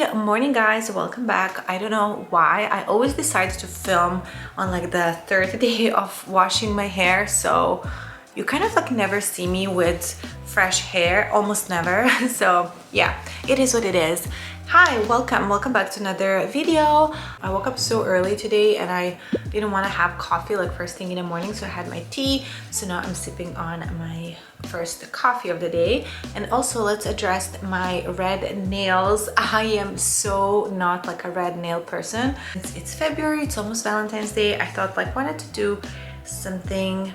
Good morning, guys. Welcome back. I don't know why I always decide to film on like the third day of washing my hair, so you kind of like never see me with fresh hair, almost never. So yeah, it is what it is. Hi, welcome back to another video. I woke up so early today and I didn't want to have coffee like first thing in the morning, so I had my tea. So now I'm sipping on my first coffee of the day. And also let's address my red nails. I am so not like a red nail person. It's February, it's almost Valentine's Day. I thought like wanted to do something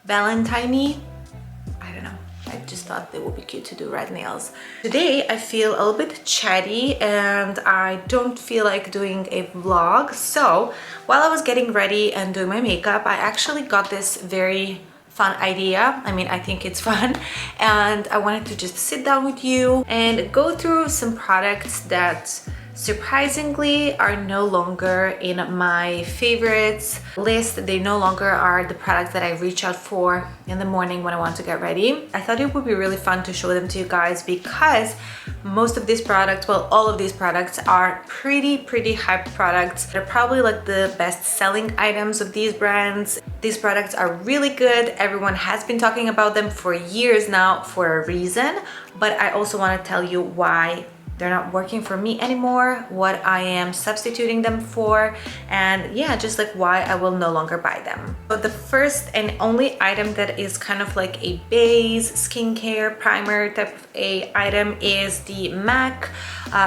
Valentine-y. I don't know, I just thought they would be cute to do red nails. Today I feel a little bit chatty and I don't feel like doing a vlog. So while I was getting ready and doing my makeup, I actually got this very fun idea. I mean, I think it's fun, and I wanted to just sit down with you and go through some products that surprisingly are no longer in my favorites list. They no longer are the products that I reach out for in the morning when I want to get ready. I thought it would be really fun to show them to you guys because most of these products, well, all of these products are pretty hyped products. They're probably like the best selling items of these brands. These products are really good. Everyone has been talking about them for years now for a reason, but I also want to tell you why they're not working for me anymore, what I am substituting them for, and yeah, just like why I will no longer buy them. So the first and only item that is kind of like a base skincare primer type of a item is the MAC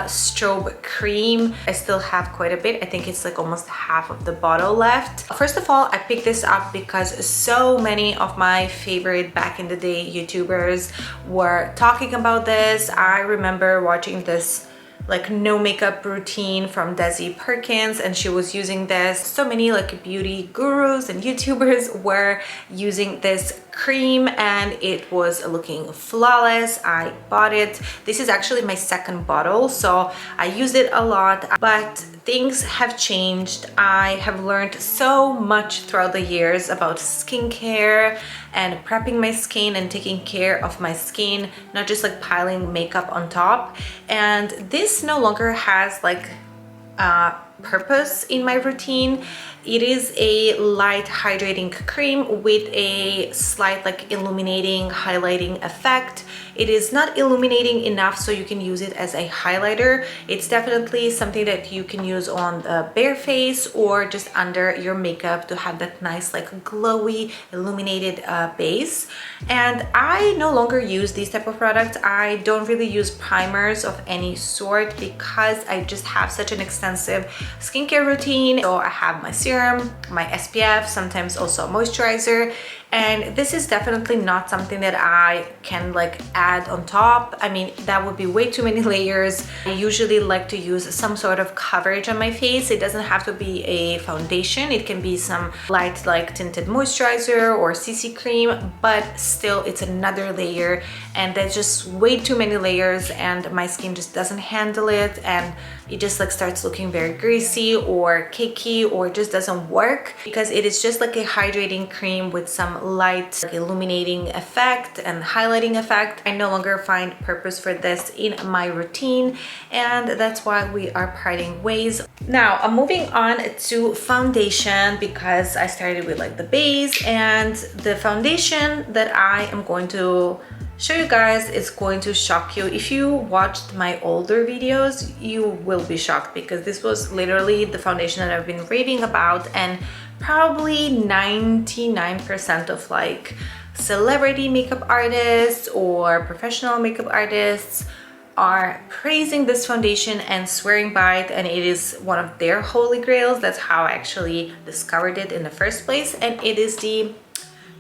strobe cream. I still have quite a bit. I think it's like almost half of the bottle left. First of all, I picked this up because so many of my favorite back in the day YouTubers were talking about this. I remember watching this like no makeup routine from Desi Perkins, and she was using this. So many like beauty gurus and YouTubers were using this cream and it was looking flawless. I bought it. This is actually my second bottle, so I use it a lot, but things have changed. I have learned so much throughout the years about skincare and prepping my skin and taking care of my skin, not just like piling makeup on top. And this no longer has like purpose in my routine. It is a light hydrating cream with a slight like illuminating highlighting effect. It is not illuminating enough so you can use it as a highlighter. It's definitely something that you can use on the bare face or just under your makeup to have that nice like glowy illuminated base. And I no longer use these type of products. I don't really use primers of any sort because I just have such an extensive skincare routine. So I have my serum, my SPF, sometimes also a moisturizer, and this is definitely not something that I can like add on top. I mean, that would be way too many layers. I usually like to use some sort of coverage on my face. It doesn't have to be a foundation. It can be some light like tinted moisturizer or CC cream, but still it's another layer, and there's just way too many layers and my skin just doesn't handle it, and it just like starts looking very greasy or cakey or just doesn't work because it is just like a hydrating cream with some light like, illuminating effect and highlighting effect. I no longer find purpose for this in my routine, and that's why we are parting ways. Now I'm moving on to foundation because I started with like the base, and the foundation that I am going to show you guys is going to shock you. If you watched my older videos, you will be shocked because this was literally the foundation that I've been raving about, and probably 99% of like celebrity makeup artists or professional makeup artists are praising this foundation and swearing by it, and it is one of their holy grails. That's how I actually discovered it in the first place, and it is the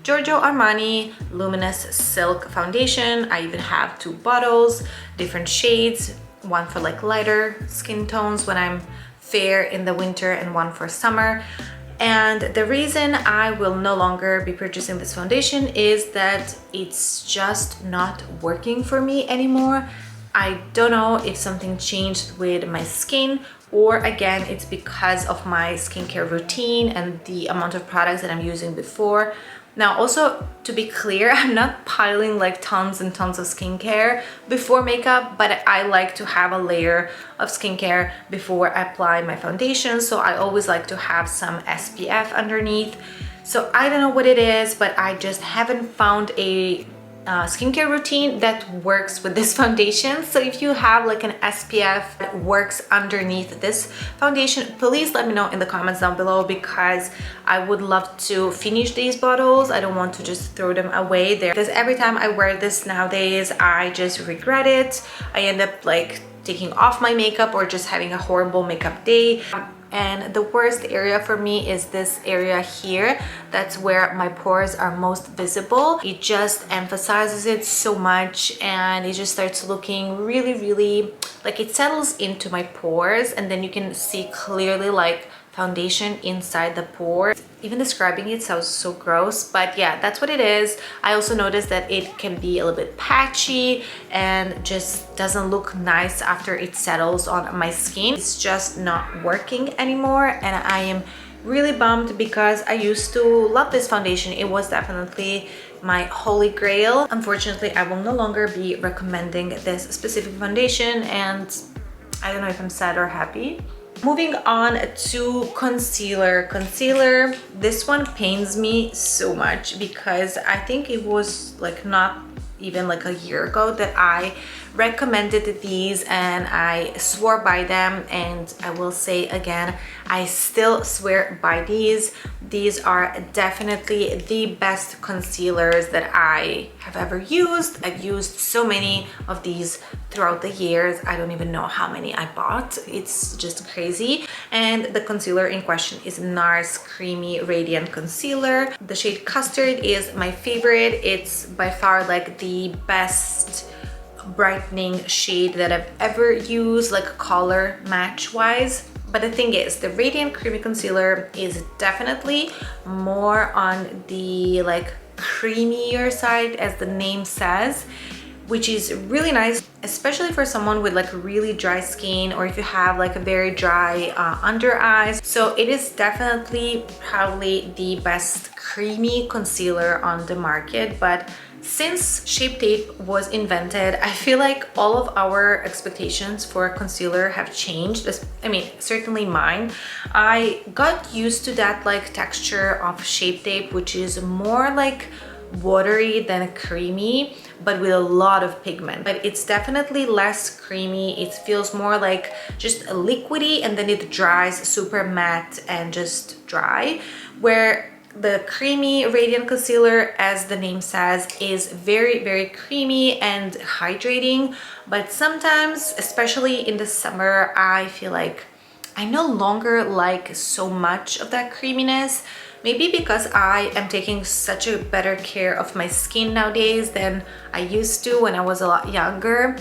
Giorgio Armani Luminous Silk Foundation. I even have two bottles, different shades, one for like lighter skin tones when I'm fair in the winter and one for summer. And the reason I will no longer be purchasing this foundation is that it's just not working for me anymore. I don't know if something changed with my skin, or again, it's because of my skincare routine and the amount of products that I'm using before. Now also, to be clear, I'm not piling like tons and tons of skincare before makeup, but I like to have a layer of skincare before I apply my foundation. So I always like to have some SPF underneath. So I don't know what it is, but I just haven't found a skincare routine that works with this foundation. So if you have like an SPF that works underneath this foundation, please let me know in the comments down below, because I would love to finish these bottles. I don't want to just throw them away there, because every time I wear this nowadays, I just regret it. I end up like taking off my makeup or just having a horrible makeup day. And the worst area for me is this area here. That's where my pores are most visible. It just emphasizes it so much, and it just starts looking really like it settles into my pores, and then you can see clearly like foundation inside the pore. Even describing it sounds so gross, but yeah, that's what it is. I also noticed that it can be a little bit patchy and just doesn't look nice after it settles on my skin. It's just not working anymore, and I am really bummed because I used to love this foundation. It was definitely my holy grail. Unfortunately, I will no longer be recommending this specific foundation, and I don't know if I'm sad or happy. Moving on to concealer. This one pains me so much because I think it was like not even like a year ago that I recommended these and I swore by them, and I will say again, I still swear by these. These are definitely the best concealers that I have ever used. I've used so many of these throughout the years. I don't even know how many I bought. It's just crazy. And the concealer in question is NARS Creamy Radiant Concealer. The shade Custard is my favorite. It's by far like the best brightening shade that I've ever used, like color match wise. But the thing is, the Radiant Creamy Concealer is definitely more on the like creamier side, as the name says, which is really nice, especially for someone with like really dry skin, or if you have like a very dry under eyes. So it is definitely probably the best creamy concealer on the market. But since Shape Tape was invented, I feel like all of our expectations for concealer have changed. I mean, certainly mine. I got used to that like texture of Shape Tape, which is more like watery than creamy, but with a lot of pigment. But it's definitely less creamy. It feels more like just a liquidy, and then it dries super matte and just dry, where the Creamy Radiant Concealer, as the name says, is very creamy and hydrating. But sometimes, especially in the summer, I feel like I no longer like so much of that creaminess. Maybe because I am taking such a better care of my skin nowadays than I used to when I was a lot younger.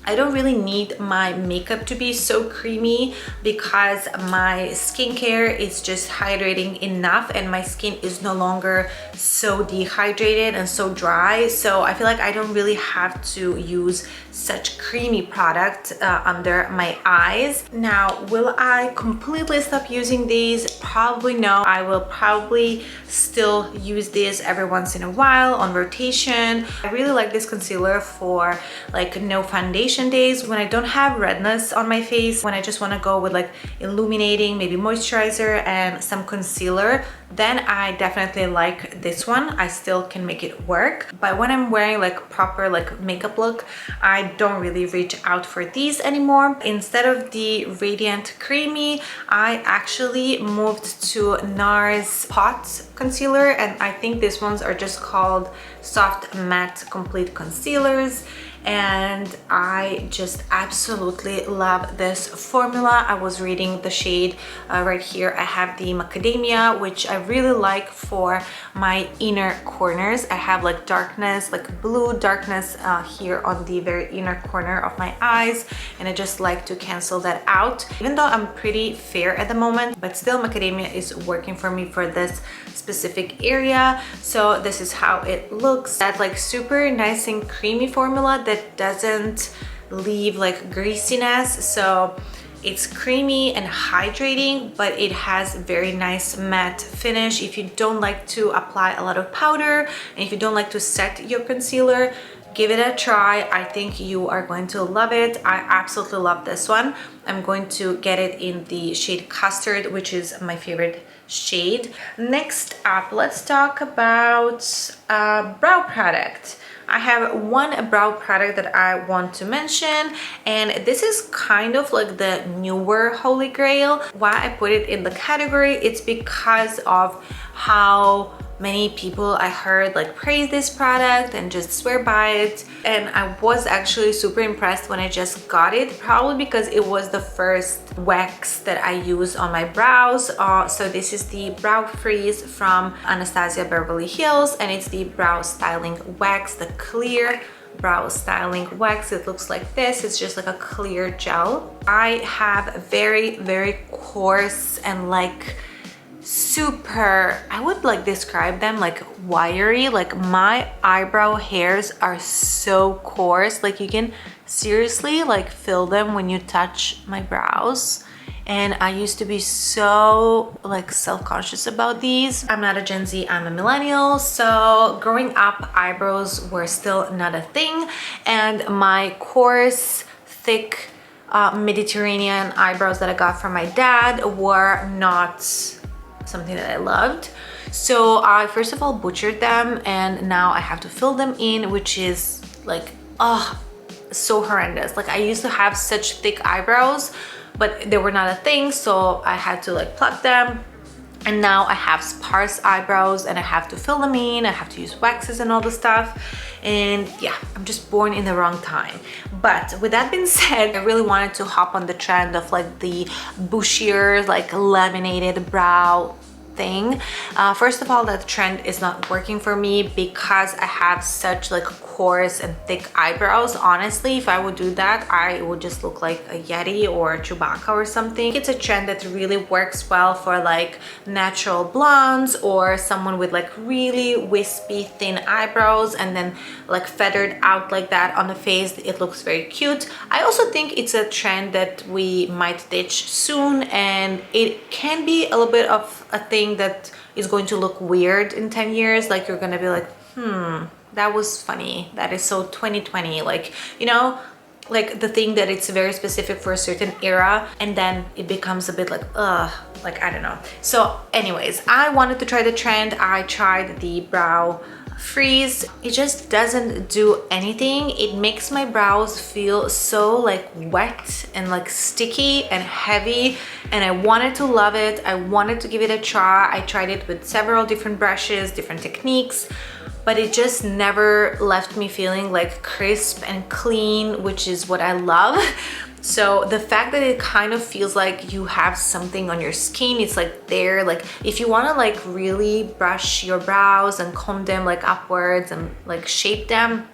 I don't really need my makeup to be so creamy because my skincare is just hydrating enough, and my skin is no longer so dehydrated and so dry. So I feel like I don't really have to use such creamy product under my eyes. Now, will I completely stop using these? Probably no. I will probably still use this every once in a while on rotation. I really like this concealer for like no foundation days, when I don't have redness on my face, when I just want to go with like illuminating, maybe moisturizer and some concealer. Then I definitely like this one. I still can make it work. But when I'm wearing like proper like makeup look, I don't really reach out for these anymore. Instead of the Radiant Creamy, I actually moved to NARS Pot Concealer, and I think these ones are just called Soft Matte Complete Concealers. And I just absolutely love this formula. I was reading the shade right here. I have the Macadamia, which I really like for my inner corners. I have like darkness, like blue darkness here on the very inner corner of my eyes, and I just like to cancel that out. Even though I'm pretty fair at the moment, but still Macadamia is working for me for this specific area. So this is how it looks. That like super nice and creamy formula that doesn't leave like greasiness. So It's creamy and hydrating, but it has very nice matte finish. If you don't like to apply a lot of powder and if you don't like to set your concealer, give it a try. I think you are going to love it. I absolutely love this one. I'm going to get it in the shade Custard, which is my favorite shade. Next up, let's talk about a brow product. I have one brow product that I want to mention, and this is kind of like the newer Holy Grail. Why I put it in the category, it's because of how many people I heard like praise this product and just swear by it, and I was actually super impressed when I just got it, probably because it was the first wax that I used on my brows. So this is the Brow Freeze from Anastasia Beverly Hills, and it's the brow styling wax, the clear brow styling wax. It looks like this. It's just like a clear gel. I have very coarse and like super, I would like describe them like wiry. Like my eyebrow hairs are so coarse, like you can seriously like feel them when you touch my brows. And I used to be so like self-conscious about these. I'm not a Gen Z, I'm a millennial, so growing up eyebrows were still not a thing, and my coarse thick Mediterranean eyebrows that I got from my dad were not something that I loved. So I first of all butchered them, and now I have to fill them in, which is like, oh, so horrendous. Like I used to have such thick eyebrows, but they were not a thing, so I had to like pluck them. And now I have sparse eyebrows and I have to fill them in, I have to use waxes and all the stuff. And yeah, I'm just born in the wrong time. But with that being said, I really wanted to hop on the trend of like the bushier, like laminated brow thing. First of all, that trend is not working for me because I have such like coarse and thick eyebrows. Honestly, if I would do that, I would just look like a Yeti or Chewbacca or something. It's a trend that really works well for like natural blondes or someone with like really wispy thin eyebrows and then like feathered out like that on the face. It looks very cute. I also think it's a trend that we might ditch soon, and it can be a little bit of a thing that is going to look weird in 10 years. Like you're gonna be like, that was funny. That is so 2020. Like, you know, like the thing that it's very specific for a certain era, and then it becomes a bit like, like, I don't know. So anyways, I wanted to try the trend. I tried the Brow Freeze. It just doesn't do anything. It makes my brows feel so like wet and like sticky and heavy, and I wanted to love it. I wanted to give it a try. I tried it with several different brushes, different techniques, but it just never left me feeling like crisp and clean, which is what I love. So the fact that it kind of feels like you have something on your skin, it's like there, like if you want to like really brush your brows and comb them like upwards and like shape them,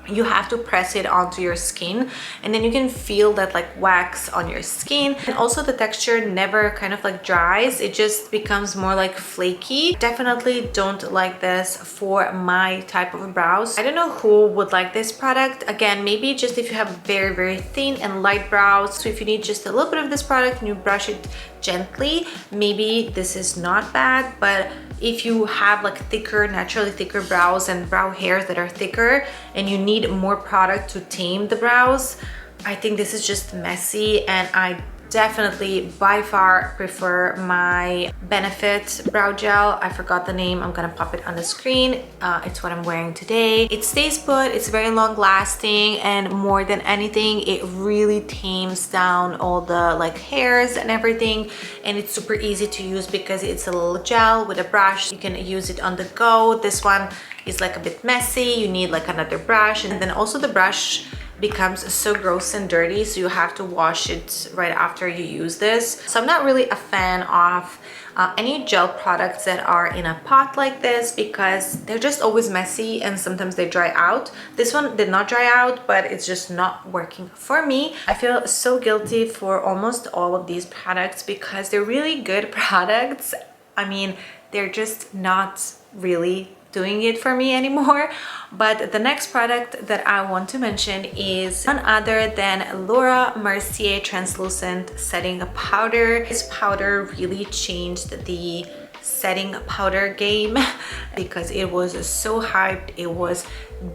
you have to press it onto your skin, and then you can feel that like wax on your skin. And also the texture never kind of like dries, it just becomes more like flaky. Definitely don't like this for my type of brows. I don't know who would like this product. Again, maybe just if you have very thin and light brows. So if you need just a little bit of this product and you brush it gently, maybe this is not bad. But if you have like thicker, naturally thicker brows and brow hairs that are thicker and you need more product to tame the brows, I think this is just messy, and I definitely by far prefer my Benefit brow gel. I forgot the name. I'm gonna pop it on the screen. It's what I'm wearing today. It stays put, it's very long lasting, and more than anything, it really tames down all the like hairs and everything, and it's super easy to use because it's a little gel with a brush. You can use it on the go. This one is like a bit messy. You need like another brush, and then also the brush becomes so gross and dirty, so you have to wash it right after you use this. So I'm not really a fan of any gel products that are in a pot like this because they're just always messy and sometimes they dry out. This one did not dry out, but it's just not working for me. I feel so guilty for almost all of these products because they're really good products. I mean, they're just not really doing it for me anymore. But the next product that I want to mention is none other than Laura Mercier Translucent Setting Powder. This powder really changed the setting powder game because it was so hyped. It was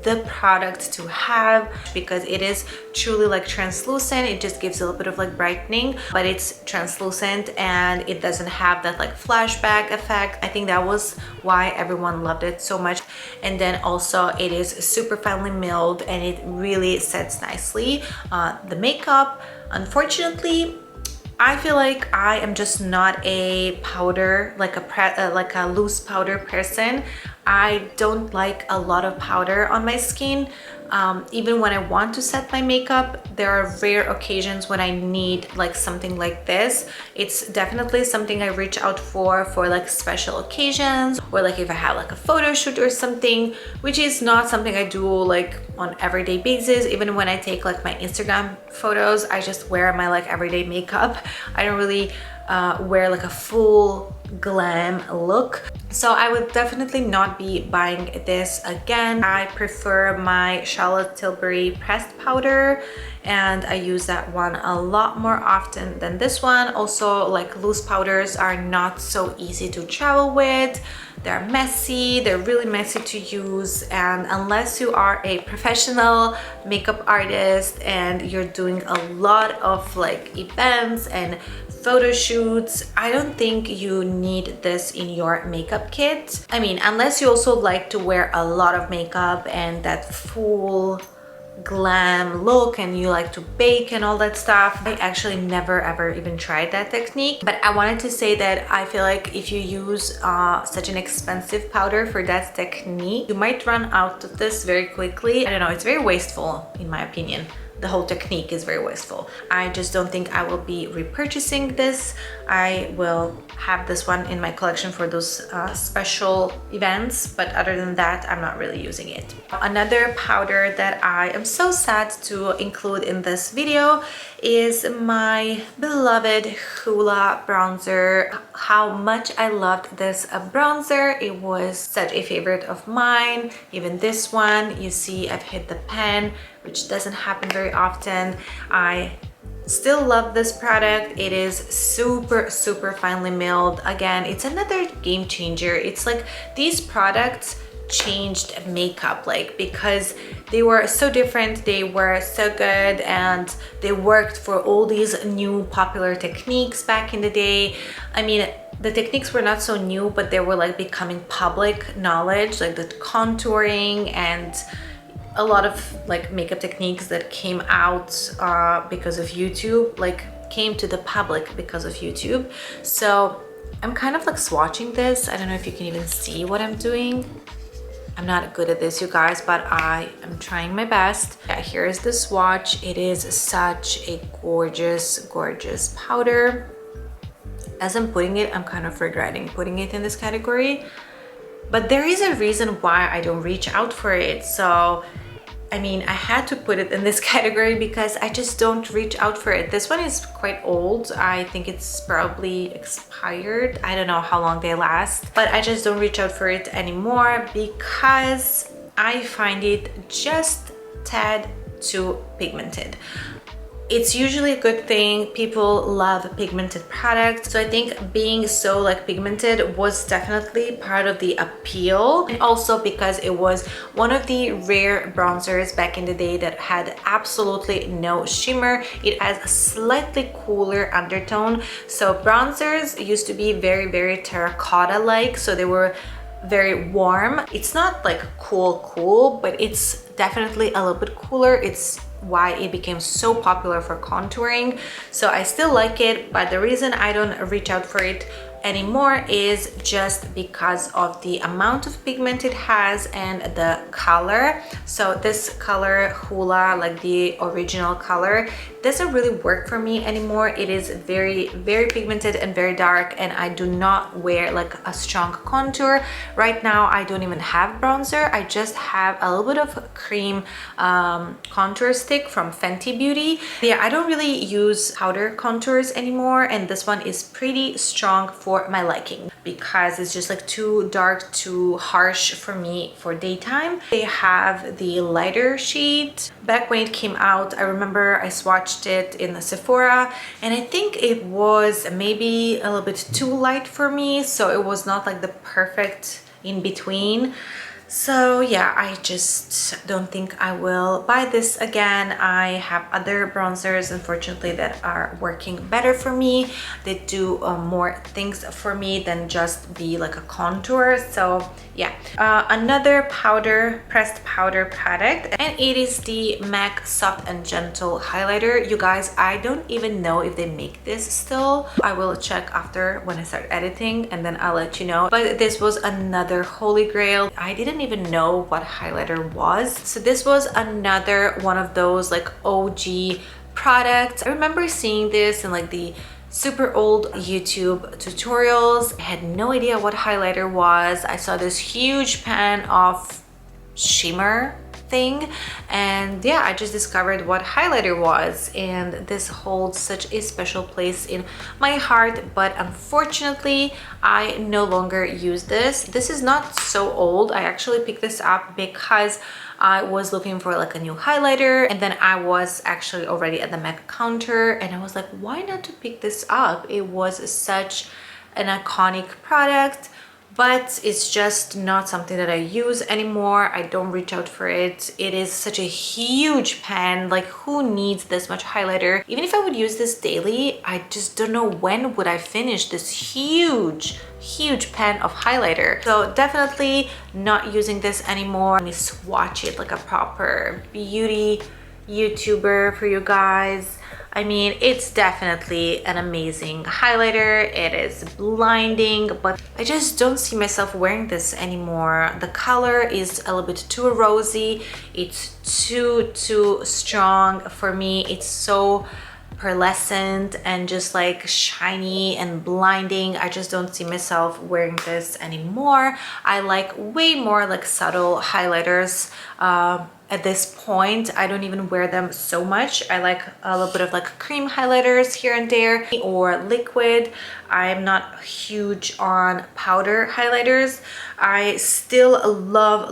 the product to have because it is truly like translucent. It just gives a little bit of like brightening, but it's translucent and it doesn't have that like flashback effect. I think that was why everyone loved it so much. And then also it is super finely milled and it really sets nicely the makeup. Unfortunately, I feel like I am just not a powder, like a loose powder person. I don't like a lot of powder on my skin. Even when I want to set my makeup, there are rare occasions when I need like something like this. It's definitely something I reach out for like special occasions, or like if I have like a photo shoot or something, which is not something I do like on everyday basis. Even when I take like my Instagram photos, I just wear my like everyday makeup. I don't really wear like a full glam look. So I would definitely not be buying this again. I prefer my Charlotte Tilbury pressed powder and I use that one a lot more often than this one. Also, like loose powders are not so easy to travel with. They're messy, they're really messy to use, and unless you are a professional makeup artist and you're doing a lot of like events and photo shoots, I don't think you need this in your makeup kit. I mean, unless you also like to wear a lot of makeup and that full glam look and you like to bake and all that stuff. I actually never ever even tried that technique, but I wanted to say that I feel like if you use such an expensive powder for that technique, you might run out of this very quickly. I don't know, it's very wasteful in my opinion. The whole technique is very wasteful. I just don't think I will be repurchasing this. I will have this one in my collection for those special events, but other than that, I'm not really using it. Another powder that I am so sad to include in this video is my beloved Hoola bronzer. How much I loved this bronzer. It was such a favorite of mine. Even this one, you see I've hit the pen, which doesn't happen very often. I still love this product. It is super finely milled. Again, it's another game changer. It's like these products changed makeup, like, because they were so different, they were so good, and they worked for all these new popular techniques back in the day. I mean, the techniques were not so new, but they were like becoming public knowledge, like the contouring and a lot of like makeup techniques that came out because of YouTube, like came to the public because of YouTube. So I'm kind of like swatching this. I don't know if you can even see what I'm doing. I'm not good at this, you guys, but I am trying my best. Yeah, here is the swatch. It is such a gorgeous powder. As I'm putting it, I'm kind of regretting putting it in this category, but there is a reason why I don't reach out for it. So I mean, I had to put it in this category because I just don't reach out for it. This one is quite old. I think it's probably expired. I don't know how long they last, but I just don't reach out for it anymore because I find it just tad too pigmented. It's usually a good thing. People love pigmented products. So I think being so like pigmented was definitely part of the appeal. And also because it was one of the rare bronzers back in the day that had absolutely no shimmer. It has a slightly cooler undertone. So bronzers used to be very terracotta-like. So they were very warm. It's not like cool, but it's definitely a little bit cooler. It's why it became so popular for contouring. So I still like it, but the reason I don't reach out for it anymore is just because of the amount of pigment it has and the color. So this color, Hoola, like the original color, doesn't really work for me anymore. It is very pigmented and very dark, and I do not wear like a strong contour. Right now I don't even have bronzer. I just have a little bit of cream contour stick from Fenty Beauty. Yeah, I don't really use powder contours anymore, and this one is pretty strong for for my liking because it's just like too dark, too harsh for me for daytime. They have the lighter shade. Back when it came out, I remember I swatched it in the Sephora and I think it was maybe a little bit too light for me, so it was not like the perfect in between. So yeah, I just don't think I will buy this again. I have other bronzers, unfortunately, that are working better for me. They do more things for me than just be like a contour. So yeah, another powder, pressed powder product, and it is the MAC Soft and Gentle highlighter. You guys, I don't even know if they make this still. I will check after when I start editing and then I'll let you know. But this was another holy grail. I didn't even know what highlighter was. So this was another one of those like OG products. I remember seeing this in like the super old YouTube tutorials. I had no idea what highlighter was. I saw this huge pan of shimmer thing and yeah, I just discovered what highlighter was, and this holds such a special place in my heart. But unfortunately, I no longer use this. This is not so old. I actually picked this up because I was looking for like a new highlighter, and then I was actually already at the MAC counter and I was like, why not to pick this up? It was such an iconic product, but it's just not something that I use anymore. I don't reach out for it. It is such a huge pan. Like, who needs this much highlighter? Even if I would use this daily, I just don't know when would I finish this huge pan of highlighter. So definitely not using this anymore. Let me swatch it like a proper beauty YouTuber for you guys. I mean, it's definitely an amazing highlighter. It is blinding, but I just don't see myself wearing this anymore. The color is a little bit too rosy. It's too strong for me. It's so pearlescent and just like shiny and blinding. I just don't see myself wearing this anymore. I like way more like subtle highlighters. At this point, I don't even wear them so much. I like a little bit of like cream highlighters here and there, or liquid. I'm not huge on powder highlighters. I still love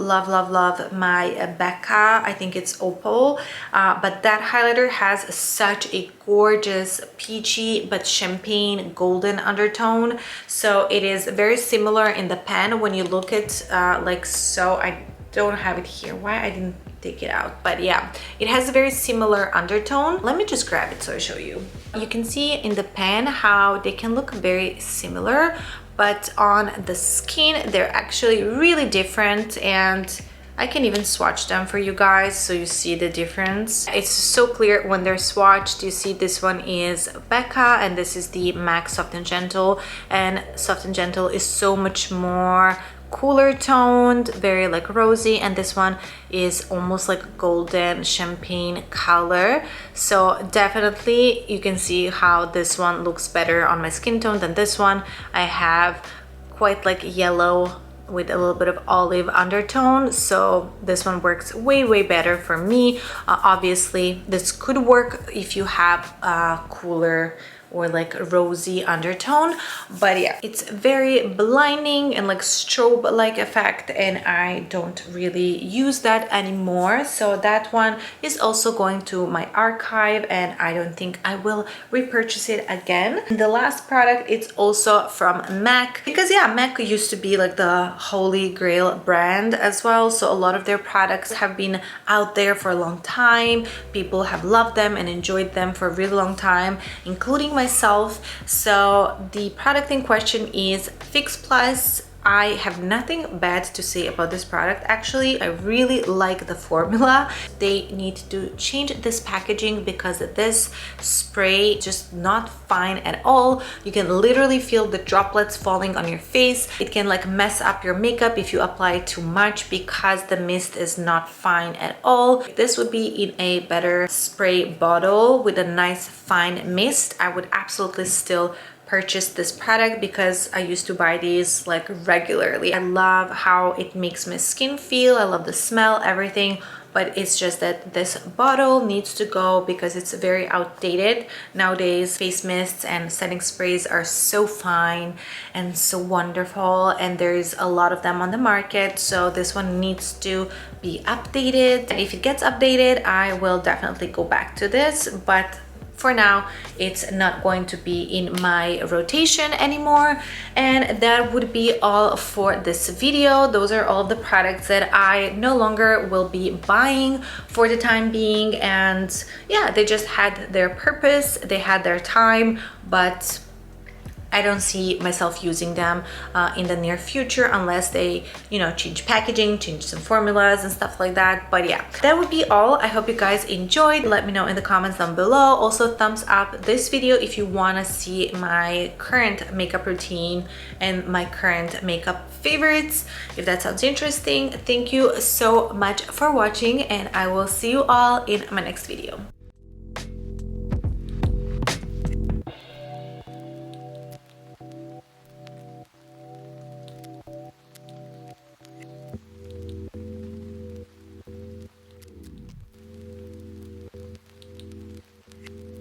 my Becca. I think it's Opal, but that highlighter has such a gorgeous peachy but champagne golden undertone. So it is very similar in the pen when you look at like so. I don't have it here. Why I didn't take it out, but yeah, it has a very similar undertone. Let me just grab it so I show you. You can see in the pen how they can look very similar, but on the skin they're actually really different, and I can even swatch them for you guys so you see the difference. It's so clear when they're swatched. You see this one is Becca and this is the MAC Soft and Gentle, and Soft and Gentle is so much more cooler toned, very like rosy, and this one is almost like golden champagne color. So definitely you can see how this one looks better on my skin tone than this one. I have quite like yellow with a little bit of olive undertone, so this one works way better for me. Obviously this could work if you have a cooler or like rosy undertone, but yeah, it's very blinding and like strobe like effect, and I don't really use that anymore. So that one is also going to my archive and I don't think I will repurchase it again. And the last product, it's also from MAC, because yeah, MAC used to be like the holy grail brand as well, so a lot of their products have been out there for a long time. People have loved them and enjoyed them for a really long time, including myself. So the product in question is Fix Plus. I have nothing bad to say about this product. Actually, I really like the formula. They need to change this packaging because this spray is just not fine at all. You can literally feel the droplets falling on your face. It can like mess up your makeup if you apply too much because the mist is not fine at all. If this would be in a better spray bottle with a nice fine mist, I would absolutely still purchase this product because I used to buy these like regularly. I love how it makes my skin feel. I love the smell, everything, but it's just that this bottle needs to go because it's very outdated. Nowadays, face mists and setting sprays are so fine and so wonderful, and there's a lot of them on the market, so this one needs to be updated. And if it gets updated, I will definitely go back to this, but for now it's not going to be in my rotation anymore. And that would be all for this video. Those are all the products that I no longer will be buying for the time being, and yeah, they just had their purpose, they had their time, but I don't see myself using them in the near future unless they, you know, change packaging, change some formulas and stuff like that. But yeah, that would be all. I hope you guys enjoyed. Let me know in the comments down below. Also, thumbs up this video if you want to see my current makeup routine and my current makeup favorites, if that sounds interesting. Thank you so much for watching, and I will see you all in my next video.